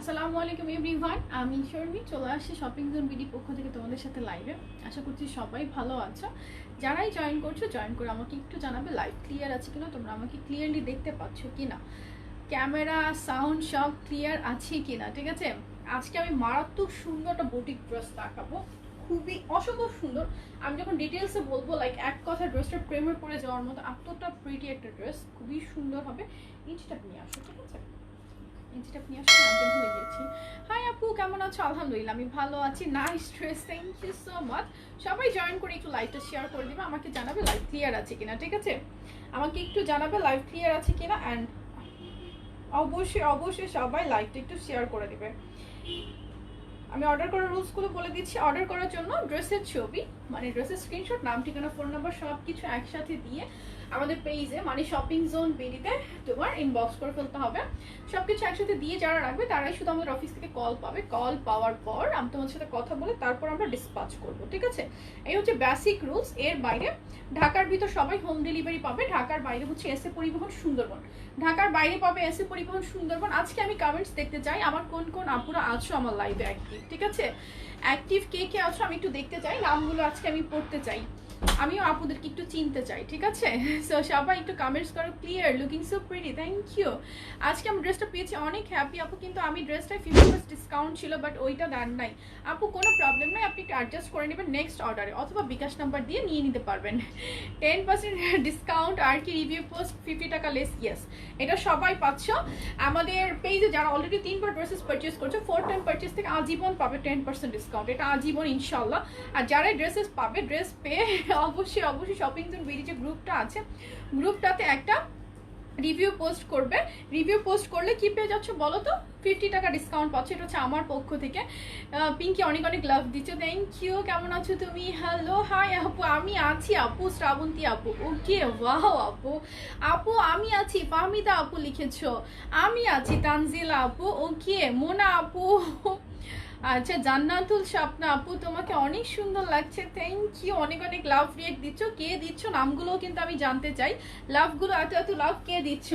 আসসালামু আলাইকুম এভরিওয়ান, আমি শর্মি চলে আসছি শপিং জোন বিডি পক্ষ থেকে তোমাদের সাথে লাইভে। আশা করছি সবাই ভালো আছো। যারাই জয়েন করছো জয়েন করে আমাকে একটু জানাবে লাইভ ক্লিয়ার আছে কিনা, তোমরা আমাকে ক্লিয়ারলি দেখতে পাচ্ছ কিনা, ক্যামেরা সাউন্ড সব ক্লিয়ার আছে কিনা। ঠিক আছে, আজকে আমি মারাত্মক সুন্দর একটা বুটিক ড্রেস দেখাবো, খুবই অসম্ভব সুন্দর। আমি যখন ডিটেলসে বলবো লাইক এক কথা ড্রেসটা প্রেমে পড়ে যাওয়ার মতো, এতটা প্রিটি একটা ড্রেস, খুবই সুন্দর হবে। ইঞ্চটা নিয়ে আসো, ঠিক আছে, ইঞ্চিটা নিয়ে আসো, আনতে ভুলে গিয়েছি। হাই আপু, কেমন আছো? আলহামদুলিল্লাহ আমি ভালো আছি। Nice dress, thank you so much. সবাই জয়েন করে একটু লাইভটা শেয়ার করে দিবে, আমাকে জানাবে লাইভ ক্লিয়ার আছে কিনা। ঠিক আছে, আমাকে একটু জানাবে লাইভ ক্লিয়ার আছে কিনা, অ্যান্ড অবশ্যই অবশ্যই সবাই লাইভটা একটু শেয়ার করে দিবে। আমি অর্ডার করার রুলসগুলো বলে দিচ্ছি। অর্ডার করার জন্য ড্রেসের ছবি, মানে ড্রেসের স্ক্রিনশট, নাম ঠিকানা ফোন নাম্বার সব কিছু একসাথে দিয়ে আমাদের পেজে মানে শপিং জোন বিডিতে তোমার ইনবক্স করে ফেলতে হবে। সব কিছু একসাথে দিয়ে যারা রাখবে তারাই শুধু আমাদের অফিস থেকে কল পাবে। কল পাওয়ার পর আমি তোমার সাথে কথা বলে তারপর আমরা ডিসপ্যাচ করব। ঠিক আছে, এই হচ্ছে বেসিক রুলস। এর বাইরে ঢাকার ভিতর সবাই হোম ডেলিভারি পাবে। ঢাকার বাইরে হচ্ছে এসএ পরিবহন সুন্দরবন, ঢাকার বাইরে পাবে এসএ পরিবহন সুন্দরবন। আজকে আমি কমেন্টস দেখতে চাই আমার কোন কোন আপুরা আছো আমার লাইভে অ্যাক্টিভ। ঠিক আছে, অ্যাক্টিভ কে কে আছো আমি একটু দেখতে চাই, নামগুলো আজকে আমি পড়তে চাই, আমিও আপুদেরকে একটু চিনতে চাই। ঠিক আছে, সো সবাই একটু কমেন্টস করো। Clear, looking so pretty, thank you. আজকে আমি ড্রেসটা পেয়েছি, অনেক হ্যাপি আপু। কিন্তু আমি ড্রেসটায় 50% ডিসকাউন্ট ছিল, বাট ওইটা দেন নাই আপু। কোনো প্রবলেম নাই, আপনি একটু অ্যাডজাস্ট করে নেবেন নেক্সট অর্ডারে, অথবা বিকাশ নাম্বার দিয়ে নিয়ে নিতে পারবেন। 10% ডিসকাউন্ট আর কি, রিভিউ পোস্ট 50 টাকা লেস। ইয়েস, এটা সবাই পাচ্ছ আমাদের পেজে। যারা অলরেডি 3বার ড্রেসেস পারচেস করছো, 4 টাইম পারচেস থেকে আজীবন পাবে 10% ডিসকাউন্ট, এটা আজীবন ইনশাল্লাহ। আর যারা ড্রেসেস পাবে, ড্রেস পেয়ে অবশ্যই অবশ্যই শপিং জোন বিডি যে গ্রুপটা আছে, গ্রুপটাতে একটা রিভিউ পোস্ট করবে। রিভিউ পোস্ট করলে কি পেয়ে যাচ্ছ বলো তো? 50 টাকা ডিসকাউন্ট পাচ্ছ, এটা হচ্ছে আমার পক্ষ থেকে। পিঙ্কি অনেক অনেক লাভ দিচ্ছ, থ্যাংক ইউ। কেমন আছো তুমি? হ্যালো, হাই আপু, আমি আছি আপু। শ্রাবন্তী আপু, ওকে, ওয়াও আপু। আপু আমি আছি, ফাহমিদা আপু লিখেছো। আমি আছি, তানজিলা আপু, ওকে। মোনা আপু, আচ্ছা। জান্নাতুল স্বপ্না আপু, তোমাকে অনেক সুন্দর লাগছে, থ্যাংক ইউ। অনেক অনেক লাভ রিয়েক্ট দিচ্ছ, কে দিচ্ছ নামগুলোও কিন্তু আমি জানতে চাই। লাভগুলো এত এত লাভ কে দিচ্ছ?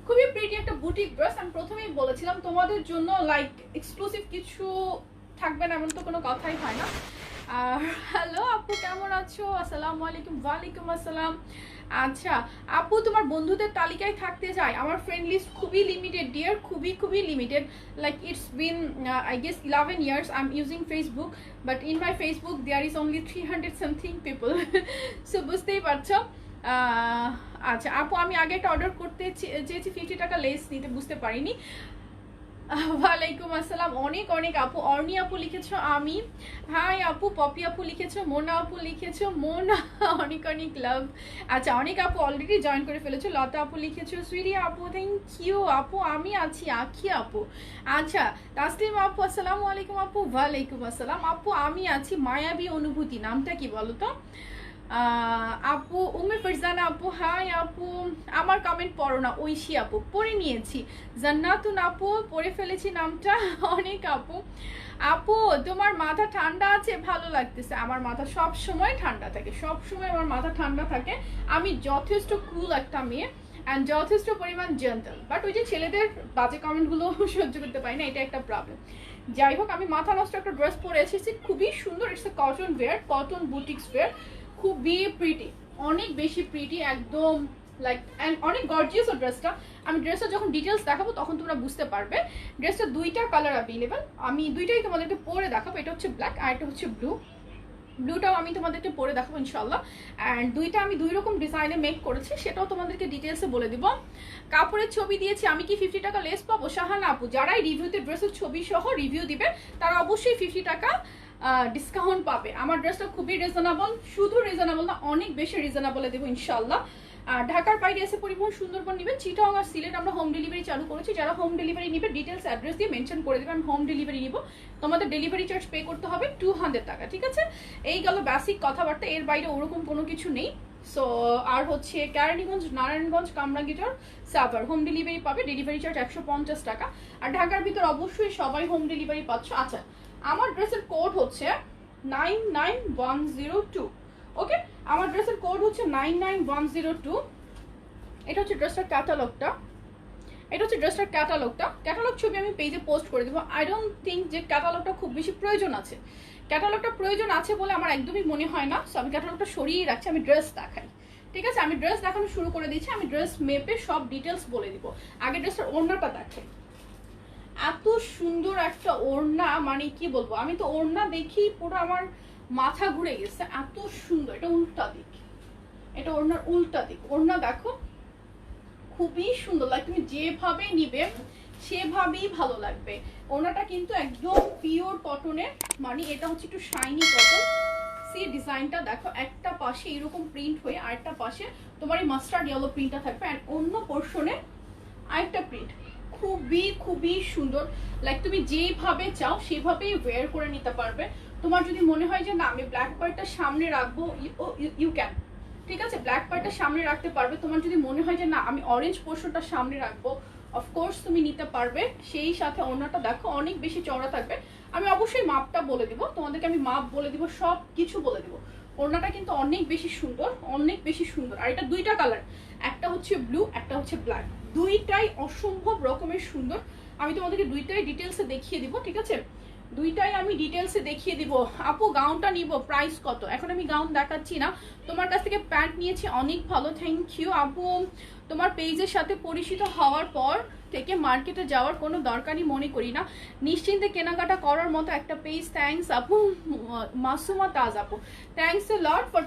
খুবই প্রিটি একটা বুটিক ড্রেস। আমি প্রথমেই বলেছিলাম তোমাদের জন্য লাইক এক্সক্লুসিভ কিছু থাকবে না, এমন তো কোনো কথাই হয় না। হ্যালো আপু, কেমন আছো? আসসালামু আলাইকুম। ওয়ালাইকুম আসসালাম। আচ্ছা আপু, তোমার বন্ধুদের তালিকায় থাকতে চাই। আমার ফ্রেন্ড লিস্ট খুবই লিমিটেড ডিয়ার, খুবই খুবই limited. Like it's been I guess 11 years I'm using Facebook, but in my Facebook there is only 300 something people. So বুঝতেই পারছো। আচ্ছা আপু, আমি আগে একটা অর্ডার করতে চেয়েছি 50 টাকা লেস নিতে, বুঝতে পারিনি। ওয়ালাইকুম আসসালাম। অনেক অনেক আপু, অর্নি আপু লিখেছো আমি। হাই আপু, পপি আপু লিখেছো, মোনা আপু লিখেছো, মোনা অনেক অনেক লাভ। আচ্ছা, অনেক আপু অলরেডি জয়েন করে ফেলেছো। লতা আপু লিখেছো, সুইরি আপু, থ্যাংক ইউ আপু। আমি আছি, আখি আপু। আচ্ছা, তাসলিম আপু, আসসালামু আলাইকুম আপু। ওয়ালাইকুম আসসালাম আপু। আমি আছি, মায়াবী অনুভূতি, নামটা কি বলো তো? আপু উমে ফারজানা আপু, হাই আপু। আমার কমেন্ট পড়ো না। ঐশী আপু, পড়ে নিয়েছি। জান্নাতুন আপু, পড়ে ফেলেছি নামটা। অনেক আপু। আপু তোমার মাথা ঠান্ডা আছে, ভালো লাগতেছে। আমার মাথা সব সময় ঠান্ডা থাকে, সব সময় আমার মাথা ঠান্ডা থাকে। আমি যথেষ্ট কুল একটা মেয়ে অ্যান্ড যথেষ্ট পরিমাণ জেন্টাল, বাট ওই যে ছেলেদের বাজে কমেন্টগুলো সহ্য করতে পারি না, এটা একটা প্রবলেম। যাই হোক, আমি মাথা নষ্ট একটা ড্রেস পরে এসেছি, খুবই সুন্দর। It's a cotton wear, cotton boutiques wear, খুবই প্রিটি, অনেক বেশি প্রিটি একদম, লাইক অ্যান্ড অনেক গর্জিয়াস ও ড্রেসটা। আমি ড্রেসটা যখন ডিটেলস দেখাবো তখন তোমরা বুঝতে পারবে। ড্রেসটা দুইটা কালার অ্যাভেলেবেল, আমি দুইটাই তোমাদেরকে পরে দেখাবো। এটা হচ্ছে ব্ল্যাক আর এটা হচ্ছে ব্লু। ব্লুটাও আমি তোমাদেরকে পরে দেখাবো ইনশাল্লাহ। অ্যান্ড দুইটা আমি দুই রকম ডিজাইনে মেক করেছি, সেটাও তোমাদেরকে ডিটেলসে বলে দিব। কাপড়ের ছবি দিয়েছি। আমি কি 50 টাকা লেস পাবো? শাহানা আপু, যারাই রিভিউতে ড্রেসের ছবি সহ রিভিউ দিবে তারা অবশ্যই 50 টাকা ডিসকাউন্ট পাবে। আমার ড্রেসটা খুবই রিজনেবল, শুধু রিজনেবল না, অনেক বেশি রিজনেবলে দেবো ইনশাল্লাহ। আর ঢাকার বাইরে এসে পরিবহন সুন্দরবন নেবেন, চিটাং আর সিলেট আমরা হোম ডেলিভারি চালু করেছি। যারা হোম ডেলিভারি নিবে ডিটেলস অ্যাড্রেস দিয়ে মেনশন করে দেবে, আমি হোম ডেলিভারি নিব। তোমাদের ডেলিভারি চার্জ পে করতে হবে 200 টাকা। ঠিক আছে, এই গেল বেসিক কথাবার্তা, এর বাইরে ওরকম কোনো কিছু নেই। সো আর হচ্ছে কেরানীগঞ্জ, নারায়ণগঞ্জ, কামরাঙ্গীচর, সাভার হোম ডেলিভারি পাবে, ডেলিভারি চার্জ 150 টাকা। আর ঢাকার ভিতর অবশ্যই সবাই হোম ডেলিভারি পাচ্ছ। আচ্ছা, আমার ড্রেসের কোড হচ্ছে 99102। ওকে, আমার ড্রেসের কোড হচ্ছে 99102। এটা হচ্ছে ড্রেসটার ক্যাটালগটা। এটা হচ্ছে ড্রেসটার ক্যাটালগটা। ক্যাটালগ ছবি আমি পেজে পোস্ট করে দেবো। আই ডোন্ট থিঙ্ক যে ক্যাটালগটা খুব বেশি প্রয়োজন আছে। ক্যাটালগটা প্রয়োজন আছে বলে আমার একদমই মনে হয় না। সো আমি ক্যাটালগটা সরিয়ে রাখছি, আমি ড্রেস দেখাই। ঠিক আছে, আমি ড্রেস দেখানো শুরু করে দিচ্ছি। আমি ড্রেস মেপে সব ডিটেলস বলে দিব। আগে ড্রেসটার ওড়নাটা দেখাই। এত সুন্দর একটা ওড়না, মানে কি বলবো, আমি তো ওড়না দেখি পুরো আমার মাথা ঘুরে গেছে, এত সুন্দর। এটা উল্টা দিক, এটা ওড়নার উল্টা দিক। ওড়না দেখো, খুবই সুন্দর লাগে, তুমি যেভাবে নিবে সেভাবেই ভালো লাগবে। ওড়নাটা কিন্তু একদম পিওর কটনের, মানে এটা হচ্ছে একটু শাইনি কটন। সি ডিজাইনটা দেখো, একটা পাশে এরকম প্রিন্ট হয়ে আরেকটা পাশে তোমার এই মাস্টার্ড ইয়েলো প্রিন্টটা থাকবে, আর অন্য পোর্শনে আরেকটা প্রিন্ট। খুবই খুবই সুন্দর, লাইক তুমি যেভাবে চাও সেভাবেই ওয়্যার করে নিতে পারবে। তোমার যদি মনে হয় যে না আমি ব্ল্যাক পার্টটা সামনে রাখবো, ইউ ক্যান, ঠিক আছে, ব্ল্যাক পার্টটা সামনে রাখতে পারবে। তোমার যদি মনে হয় যে না আমি অরেঞ্জ পোর্শনটা সামনে রাখবো, অফকোর্স তুমি নিতে পারবে। সেই সাথে ওড়নাটা দেখো অনেক বেশি চওড়া থাকবে। আমি অবশ্যই মাপটা বলে দিব তোমাদেরকে, আমি মাপ বলে দিব, সব কিছু বলে দিব। ওড়নাটা কিন্তু অনেক বেশি সুন্দর, অনেক বেশি সুন্দর। আর এটা দুইটা কালার, একটা হচ্ছে ব্লু, একটা হচ্ছে ব্ল্যাক, দুইটাই অসম্ভব রকমের সুন্দর। আমি তোমাদেরকে দুইটাই ডিটেলসে দেখিয়ে দিব, ঠিক আছে, দুইটাই আমি ডিটেলসে দেখিয়ে দিব। আপু গাউনটা নিব, প্রাইস কত? এখন আমি গাউন দেখাচ্ছি না, তোমার কাছ থেকে প্যান্ট নিয়েছি, অনেক ভালো, থ্যাংক ইউ আপু। তোমার পেজের সাথে পরিচিত হওয়ার পর থেকে মার্কেটে যাওয়ার কোনো দরকারই মনে করি না, নিশ্চিন্তে কেনাকাটা করার মতো একটা পেজ। থ্যাংকস আপু। মাসুমা তাজ আপু, thanks a lot for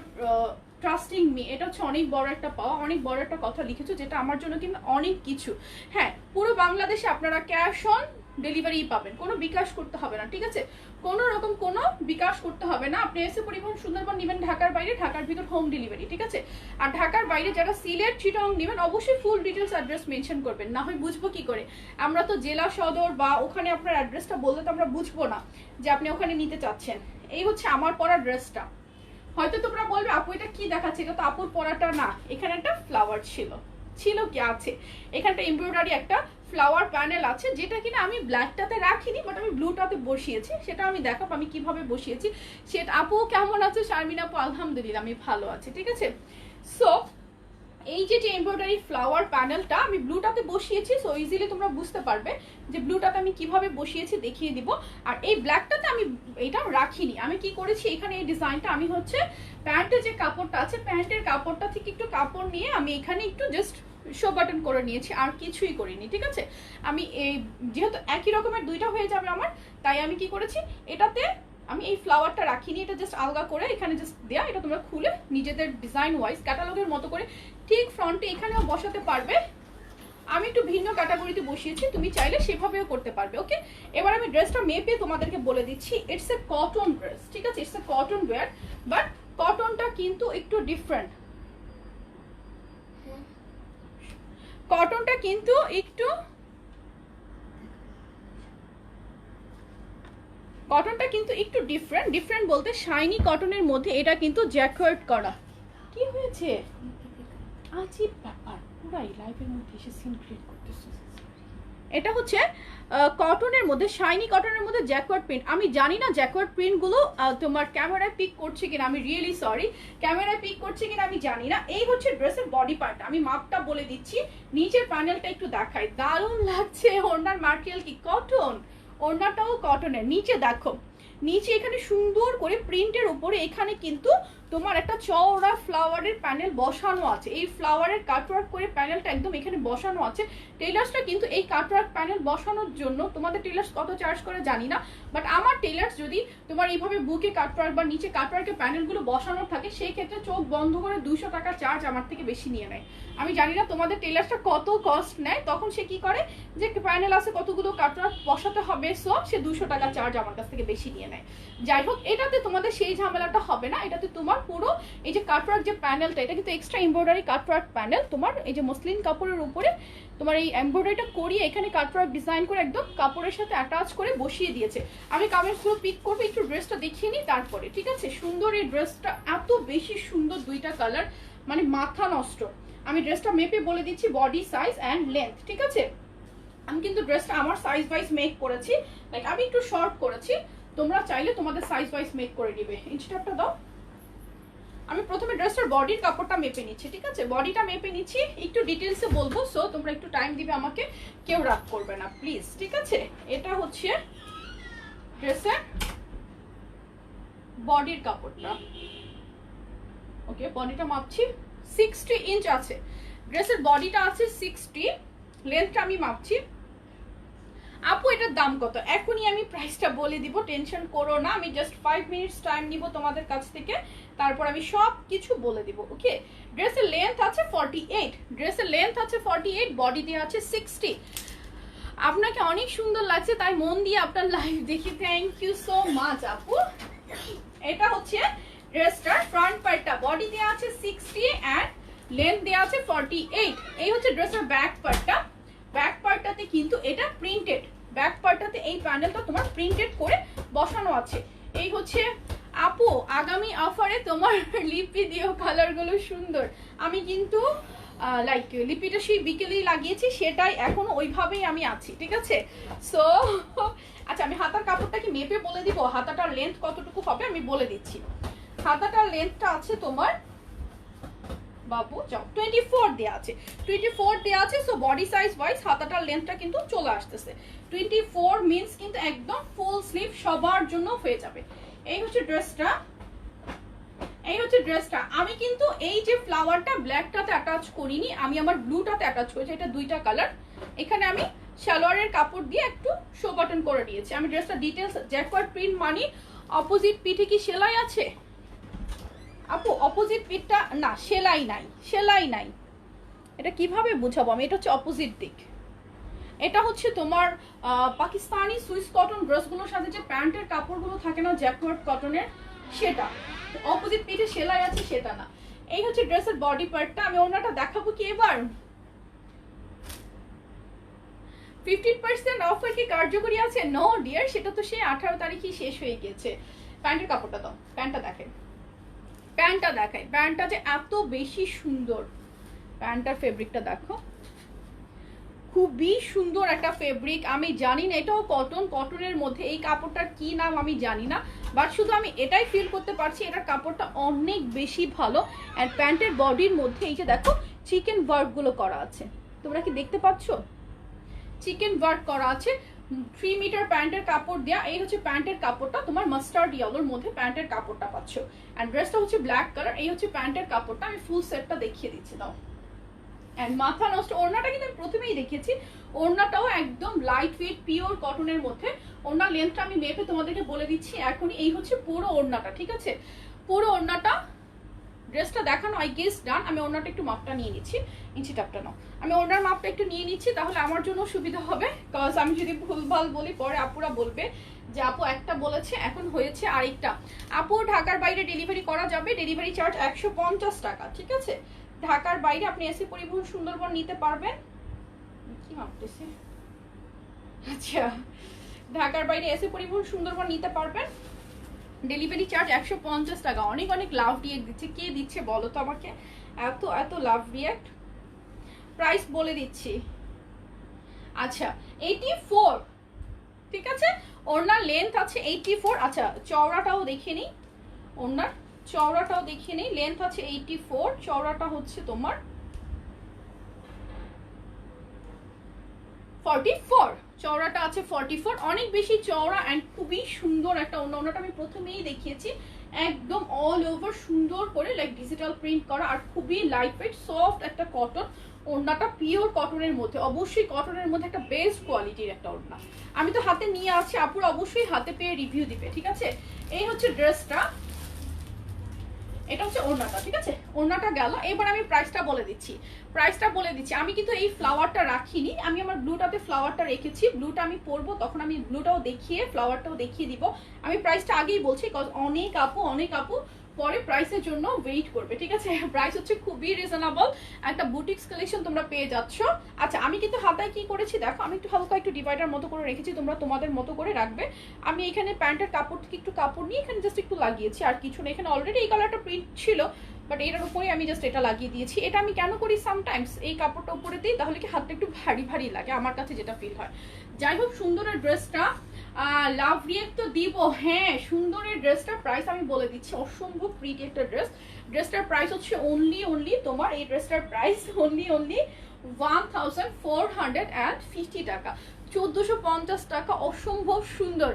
trusting me. এটা হচ্ছে অনেক বড় একটা পাওয়া, অনেক বড় একটা কথা লিখেছো, যেটা আমার জন্য কিন্তু অনেক কিছু। হ্যাঁ, পুরো বাংলাদেশে আপনারা ক্যাশ অন ডেলিভারি পাবেন, কোনো বিকাশ করতে হবে না, ঠিক আছে, কোনো রকম কোনো বিকাশ করতে হবে না। আপনি এসে পরিবহন সুন্দরবন নেবেন ঢাকার বাইরে, ঢাকার ভিতর হোম ডেলিভারি, ঠিক আছে। আর ঢাকার বাইরে যারা সিলেট চিটং নেবেন, অবশ্যই ফুল ডিটেলস অ্যাড্রেস মেনশন করবেন, না হয় বুঝবো কি করে? আমরা তো জেলা সদর বা ওখানে আপনার অ্যাড্রেসটা বললে তো আমরা বুঝবো না যে আপনি ওখানে নিতে চাচ্ছেন। এই হচ্ছে আমার পরা ড্রেসটা। হয়তো তোমরা বলবে আপু এটা কি দেখাচ্ছে, এটা তো আপুর পরাটা না। এখানে একটা ফ্লাওয়ার ছিল কি আছে, এখানটা এমব্রয়ডারি একটা ফ্লাওয়ার প্যানেল আছে, যেটা কিনা আমি ব্ল্যাকটাতে রাখিনি, বাট আমি ব্লুটাতে বসিয়েছি। সেটা আমি দেখাবো আমি কিভাবে বসিয়েছি। সেটা আপু কেমন আছে? শারমিন আপু আলহামদুলিল্লাহ আমি ভালো আছি, ঠিক আছে। সো এই যে এমব্রয়ডারি ফ্লাওয়ার প্যানেলটা আমি ব্লুটাতে বসিয়েছি, সো ইজিলি তোমরা বুঝতে পারবে যে ব্লুটাতে আমি কিভাবে বসিয়েছি, দেখিয়ে দিব। আর এই ব্ল্যাকটাতে আমি এটা রাখিনি, আমি কি করেছি, এখানে এই ডিজাইনটা আমি হচ্ছে প্যান্টের যে কাপড়টা আছে, প্যান্টের কাপড়টা থেকে একটু কাপড় নিয়ে আমি এখানে একটু জাস্ট শো বাটন করে নিয়েছি, আর কিছুই করিনি, ঠিক আছে। আমি এই যেহেতু একই রকমের দুইটা হয়ে যাবে আমার, তাই আমি কি করেছি, এটাতে আমি এই ফ্লাওয়ারটা রাখিনি, এটা জাস্ট আলগা করে এখানে জাস্ট দেয়া। এটা তোমরা খুলে নিজেদের ডিজাইন ওয়াইজ ক্যাটালগের মতো করে ঠিক ফ্রন্টে এখানেও বসাতে পারবে। আমি একটু ভিন্ন ক্যাটাগরিতে বসিয়েছি, তুমি চাইলে সেভাবেও করতে পারবে। ওকে, এবার আমি ড্রেসটা মেপে তোমাদেরকে বলে দিচ্ছি। ইটস এ কটন ড্রেস, ঠিক আছে, it's a cotton wear, but কটনটা কিন্তু একটু ডিফারেন্ট। কটনটা কিন্তু একটু ডিফারেন্ট বলতে শাইনি কটনের মধ্যে এটা কিন্তু জ্যাকওয়ার্ড করা। কি হয়েছে? আজীব ব্যাপার, পুরাই লাইফের মধ্যে এসে সিন ক্রিয়েট করতেছে। এটা হচ্ছে কটনের মধ্যে, শাইনি কটনের মধ্যে জ্যাকওয়ার্ড প্রিন্ট। আমি জানি না জ্যাকওয়ার্ড প্রিন্টগুলো তোমার ক্যামেরায় পিক করছে কিনা, আমি রিয়েলি সরি, ক্যামেরায় পিক করছে কিনা আমি জানি না। এই হচ্ছে ড্রেসের বডি পার্ট, আমি মাপটা বলে দিচ্ছি। নিচের প্যানেলটা একটু দেখাই, দারুণ লাগছে। ওড়নার ম্যাটেরিয়াল কি কটন, ওড়নাটাও কটনের। নিচে দেখো, নিচে এখানে সুন্দর করে প্রিন্টের উপরে এখানে কিন্তু তোমার একটা চওড়া ফ্লাওয়ারের প্যানেল বসানো আছে। এই ফ্লাওয়ারের কাটওয়ার্ক করে প্যানেলটা একদম এখানে বসানো আছে। টেলার্সটা কিন্তু এই কাটওয়ার্ক প্যানেল বসানোর জন্য, তোমাদের টেলার্স কত চার্জ করে জানি না, বাট আমার টেলার্স যদি তোমার এইভাবে বুকে কাটওয়ার্ক বা নিচে কাটওয়ার্কের প্যানেলগুলো বসানো থাকে, সেই ক্ষেত্রে চোখ বন্ধ করে 200 টাকা চার্জ আমার থেকে বেশি নিয়ে নেয়। আমি জানি না তোমাদের টেলার্সটা কত কস্ট নেয়, তখন সে কি করে যে প্যানেল আছে কতগুলো কাটওয়ার্ক বসাতে হবে, সো সে 200 টাকা চার্জ আমার কাছ থেকে বেশি নিয়ে নেয়। যাই হোক, এটাতে তোমাদের সেই ঝামেলাটা হবে না। এটাতে তোমার পুরো এই যে কাটওয়ার্ক যে প্যানেলটা, এটা কিন্তু এক্সট্রা এমব্রয়ডারি কাটওয়ার্ক প্যানেল, তোমার এই যে মসলিন কাপড়ের উপরে তোমার এই এমব্রয়ডারিটা করিয়ে এখানে কাটওয়ার্ক ডিজাইন করে একদম কাপড়ের সাথে অ্যাটাচ করে বসিয়ে দিয়েছে। আমি কামেন্টসগুলো পিক করবো, একটু ড্রেসটা দেখিয়ে নিই তারপরে, ঠিক আছে। সুন্দর এই ড্রেসটা, এত বেশি সুন্দর, দুইটা কালার, মানে মাথা নষ্ট। আমি ড্রেসটা মেপে বলে দিচ্ছি বডি সাইজ অ্যান্ড লেন্থ, ঠিক আছে। আমি কিন্তু ড্রেসটা আমার সাইজ ওয়াইজ মেক করেছি, লাইক আমি একটু শর্ট করেছি, তোমরা চাইলে তোমাদের সাইজ ওয়াইজ মেক করে নিবে। ইঞ্চটাপটা দাও, আমি প্রথমে ড্রেসটার বডির কাপড়টা মেপে নিচ্ছি, ঠিক আছে? বডিটা মেপে নিচ্ছি, একটু ডিটেলসে বলবো, সো তোমরা একটু টাইম দিবে আমাকে, কেউ রাগ করবে না প্লিজ, ঠিক আছে? এটা হচ্ছে ড্রেসের বডির কাপড়টা। ওকে, বডিটা মাপছি, 60 ইঞ্চ আছে ড্রেসের বডিটা, আছে 60। লেন্থটা আমি মাপছি। আপু এটার দাম কত? এখনই আমি প্রাইসটা বলে দিব, টেনশন করো না, আমি জাস্ট 5 মিনিটস টাইম নিব তোমাদের কাছ থেকে, তারপর আমি সব কিছু বলে দিব। ওকে, ড্রেসের লেন্থ আছে 48, ড্রেসের লেন্থ আছে 48, বডি দিয়ে আছে 60। আপনাকে অনেক সুন্দর লাগছে, তাই মন দিয়ে আপনার লাইভ দেখি, থ্যাংক ইউ সো মাচ আপু। এটা হচ্ছে ড্রেসটার ফ্রন্ট পার্টটা, বডি দেওয়া আছে 60 এন্ড লেন্থ দেওয়া আছে 48। এই হচ্ছে ড্রেসের ব্যাক পার্টটা। ব্যাক পার্টটাতে কিন্তু এটা প্রিন্টেড, ব্যাক পার্টটাতে এই প্যানেলটা তোমার প্রিন্টেড করে বসানো আছে। এই হচ্ছে আপু আগামী অফারে তোমার লিপি দিও, কালারগুলো সুন্দর। আমি কিন্তু লাইক লিপিটা সেই বিকেলেই লাগিয়েছি, সেটাই এখনো ওইভাবেই আমি আছি, ঠিক আছে? সো আচ্ছা, আমি হাতার কাপড়টা কি মেপে বলে দিব, হাতাটার লেন্থ কতটুকু হবে আমি বলে দিচ্ছি। হাতাটার লেন্থটা আছে তোমার বাবু যাও 24 দেওয়া আছে, 24 দেওয়া আছে। সো বডি সাইজ ওয়াইজ হাতাটার লেন্থটা কিন্তু চলে আসতেছে 24, মিন্স কিন্তু একদম ফুল স্লিভ সবার জন্য হয়ে যাবে। এই হচ্ছে ড্রেসটা, এই হচ্ছে ড্রেসটা। আমি কিন্তু এই যে ফ্লাওয়ারটা ব্ল্যাকটাতে অ্যাটাচ করিনি, আমি আমার ব্লুটাতে অ্যাটাচ করেছি, এটা দুইটা কালার। এখানে আমি সালোয়ারের কাপড় দিয়ে একটু শো বাটন করে দিয়েছি। আমি ড্রেসটা ডিটেলস, জ্যাকওয়ার্ড প্রিন্ট মানে অপোজিট পিঠে কি সেলাই আছে আপু? অপোজিট পিঠটা না, সেলাই নাই, সেলাই নাই। এটা কিভাবে বুঝাবো আমি? এটা হচ্ছে অপোজিট দিক। এটা হচ্ছে তোমার পাকিস্তানি সুইস কটন ড্রেসগুলোর সাথে যে প্যান্টের কাপড়গুলো থাকে না জ্যাকওয়ার্ড কটনের, সেটা। অপোজিট পিঠে সেলাই আছে সেটা না। এই হচ্ছে ড্রেসের বডি পার্টটা। আমি ওনাটা দেখাবো কি এবার? 15% অফার কি কার্যকরী আছে? নো ডিয়ার, সেটা তো সেই 18 তারিখই শেষ হয়ে গেছে। প্যান্টের কাপড়টা দাও, প্যান্টটা দেখাই, প্যান্টটা দেখাই। প্যান্টটা যে এত বেশি সুন্দর, প্যান্টটার ফেব্রিকটা দেখো, খুবই সুন্দর একটা ফেব্রিক। আমি জানি না এটাও কটন, কটনের মধ্যে এই কাপড়টার কি নাম আমি জানি না, বাট শুধু আমি এটাই ফিল করতে পারছি এটার কাপড়টা অনেক বেশি ভালো। অ্যান্ড প্যান্টের বডির মধ্যে এই যে দেখো চিকেন ওয়ার্কগুলো করা আছে, তোমরা কি দেখতে পাচ্ছ? চিকেন ওয়ার্ক করা আছে। 3 মিটার প্যান্টের কাপড় দেয়া। এই হচ্ছে প্যান্টের কাপড়টা, তোমার মাস্টার্ড ইয়েলোর মধ্যে প্যান্টের কাপড়টা পাচ্ছ। অ্যান্ড ড্রেসটা হচ্ছে ব্ল্যাক কালার। এই হচ্ছে প্যান্টের কাপড়টা, আমি ফুল সেটটা দেখিয়ে দিচ্ছি দাও। অ্যান্ড মাথা নষ্ট ওড়নাটা কিন্তু আমি প্রথমেই দেখিয়েছি, ওড়নাটাও একদম লাইট ওয়েট পিওর কটনের মধ্যে। ওড়নার লেন্থটা আমি মেপে তোমাদেরকে বলে দিচ্ছি এখনই। এই হচ্ছে পুরো ওড়নাটা, ঠিক আছে? পুরো ওড়নাটা, ড্রেসটা দেখানো আই গেস ডান। আমি ওড়নাটা একটু মাপটা নিয়ে নিচ্ছি, ইঞ্চি টাপটা নাও। আমি ওড়নার মাপটা একটু নিয়ে নিচ্ছি, তাহলে আমার জন্য সুবিধা হবে। কজ আমি যদি ভুলভাল বলি পরে আপুরা বলবে যে আপু একটা বলেছে এখন হয়েছে আরেকটা। আপু ঢাকার বাইরে ডেলিভারি করা যাবে, ডেলিভারি চার্জ 150 টাকা, ঠিক আছে? ঢাকার বাইরে আপনি এসে পরিবহন সুন্দরবন নিতে পারবেন। কি মাপতেছে? আচ্ছা, ঢাকার বাইরে এসে পরিবহন সুন্দরবন নিতে পারবেন, ডেলিভারি চার্জ 150 টাকা। অনেক অনেক লাভ রিয়েক্ট দিচ্ছে, কে দিচ্ছে বলো তো আমাকে? এত এত লাভ রিয়েক্ট। প্রাইস বলে দিচ্ছি, আচ্ছা 84, ঠিক আছে? ওড়নার লেন্থ আছে 84। আচ্ছা চওড়াটাও দেখে নিই, ওড়নার চওড়াটাও দেখিয়ে নিই। লেন্থ আছে 84, চওড়াটা হচ্ছে তোমার 44, চওড়াটা আছে 44, অনেক বেশি চওড়া অ্যান্ড খুবই সুন্দর একটা ওড়না। ওড়নাটা আমি প্রথমেই দেখিয়েছি, একদম অল ওভার সুন্দর করে লাইক ডিজিটাল প্রিন্ট করা, আর খুবই লাইট ওয়েট সফট একটা কটন। ওড়নাটা পিওর কটনের মধ্যে, অবশ্যই কটনের মধ্যে একটা বেস্ট কোয়ালিটির একটা ওড়না। আমি তো হাতে নিয়ে আসছি, আপুরা অবশ্যই হাতে পেয়ে রিভিউ দিবে, ঠিক আছে? এই হচ্ছে ড্রেসটা, এটা হচ্ছে ওড়নাটা, ঠিক আছে? ওড়নাটা গেল। এবার আমি প্রাইসটা বলে দিচ্ছি, প্রাইসটা বলে দিচ্ছি। আমি কিন্তু এই ফ্লাওয়ারটা রাখিনি, আমি আমার ব্লুটাতে ফ্লাওয়ারটা রেখেছি। ব্লুটা আমি পরবো তখন আমি ব্লুটাও দেখিয়ে ফ্লাওয়ারটাও দেখিয়ে দিব। আমি প্রাইসটা আগেই বলছি, কজ অনেক আপু পরে প্রাইসের জন্য ওয়েট করবে, ঠিক আছে? প্রাইস হচ্ছে খুবই রিজনেবল, একটা বুটিক্স কালেকশন তোমরা পেয়ে যাচ্ছ। আচ্ছা আমি কিন্তু হাতায় কি করেছি দেখো, আমি একটু হালকা একটু ডিভাইডার মতো করে রেখেছি, তোমরা তোমাদের মতো করে রাখবে। আমি এখানে প্যান্টের কাপড় থেকে একটু কাপড় নিয়ে এখানে জাস্ট একটু লাগিয়েছি, আর কিছু না। এখানে অলরেডি এই কালারটা প্রিন্ট ছিল, বাট এটার উপরে আমি জাস্ট এটা লাগিয়ে দিয়েছি। এটা আমি কেন করি, সামটাইমস এই কাপড়টা উপরে দিই, তাহলে কি হাতটা একটু ভারী ভারী লাগে, আমার কাছে যেটা ফিল হয়। যাই হোক সুন্দর ড্রেসটা, লাভ রিয়েক্ট তো দিব, হ্যাঁ সুন্দর এই ড্রেসটার প্রাইস আমি বলে দিচ্ছি, অসম্ভব প্রিটি একটা ড্রেস। ড্রেসটার প্রাইস হচ্ছে অনলি তোমার, এই ড্রেসটার প্রাইস অনলি 1450 টাকা, 1450 টাকা, অসম্ভব সুন্দর।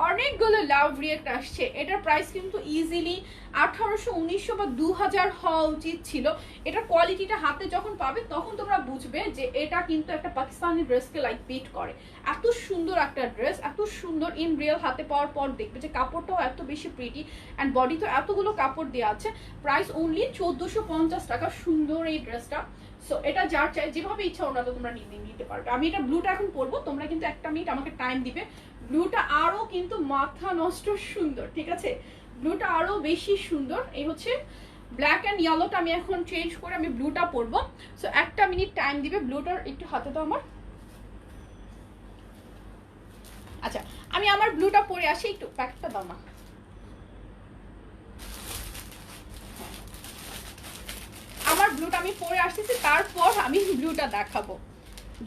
অনেকগুলো লাভ রিয়েক্ট আসছে, এটার প্রাইস কিন্তু ইজিলি 1800, 1900 বা 2000 হওয়া উচিত ছিল। এটা কোয়ালিটিটা হাতে যখন পাবে তখন তোমরা বুঝবে যে এটা কিন্তু একটা পাকিস্তানি ড্রেসকে লাইক বিট করে। এত সুন্দর একটা ড্রেস, এত সুন্দর ইন রিয়েল হাতে পাওয়ার পর দেখবে যে কাপড়টাও এত বেশি প্রিটি অ্যান্ড বডি তো এতগুলো কাপড় দেওয়া আছে। প্রাইস অনলি 1450 টাকা, সুন্দর এই ড্রেসটা। সো এটা যার চাই যেভাবে ইচ্ছা ওনারা তোমরা নিতে পারবে। আমি এটা ব্লুটা এখন পরবো, তোমরা কিন্তু একটা মিনিট আমাকে টাইম দিবে। ব্লুটা আরো কিন্তু মাথা নষ্ট সুন্দর, ঠিক আছে, ব্লুটা আরো বেশি সুন্দর। এই হচ্ছে ব্ল্যাক অ্যান্ড ইয়েলোটা আমি এখন চেঞ্জ করে আমি ব্লুটা পরবো। সো একটা মিনিট টাইম দিবে, ব্লুটার একটু হাতে তো আমার। আচ্ছা আমি আমার ব্লুটা পরে আসি, একটু প্যাকটা দাও না। আমার ব্লুটা আমি পরে আসতেছি, তারপর আমি ব্লুটা দেখাবো।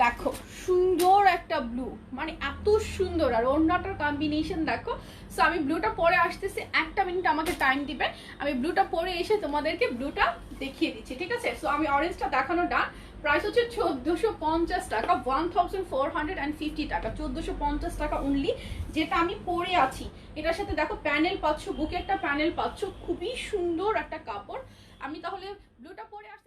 দেখো সুন্দর একটা ব্লু, মানে এত সুন্দর, আর ওড়নাটার কম্বিনেশন দেখো। সো আমি ব্লুটা পরে আসতেছি, একটা মিনিট আমাকে টাইম দিবে, আমি ব্লুটা পরে এসে তোমাদেরকে ব্লুটা দেখিয়ে দিচ্ছি, ঠিক আছে। সো আমি অরেঞ্জটা দেখানো ডান। প্রাইস হচ্ছে 1450 টাকা, 1450 টাকা, 1450 টাকা অনলি, যেটা আমি পরে আছি। এটার সাথে দেখো প্যানেল পাচ্ছ, বুকে একটা প্যানেল পাচ্ছ, খুবই সুন্দর একটা কাপড়। আমি তাহলে ব্লুটা পরে আসছি।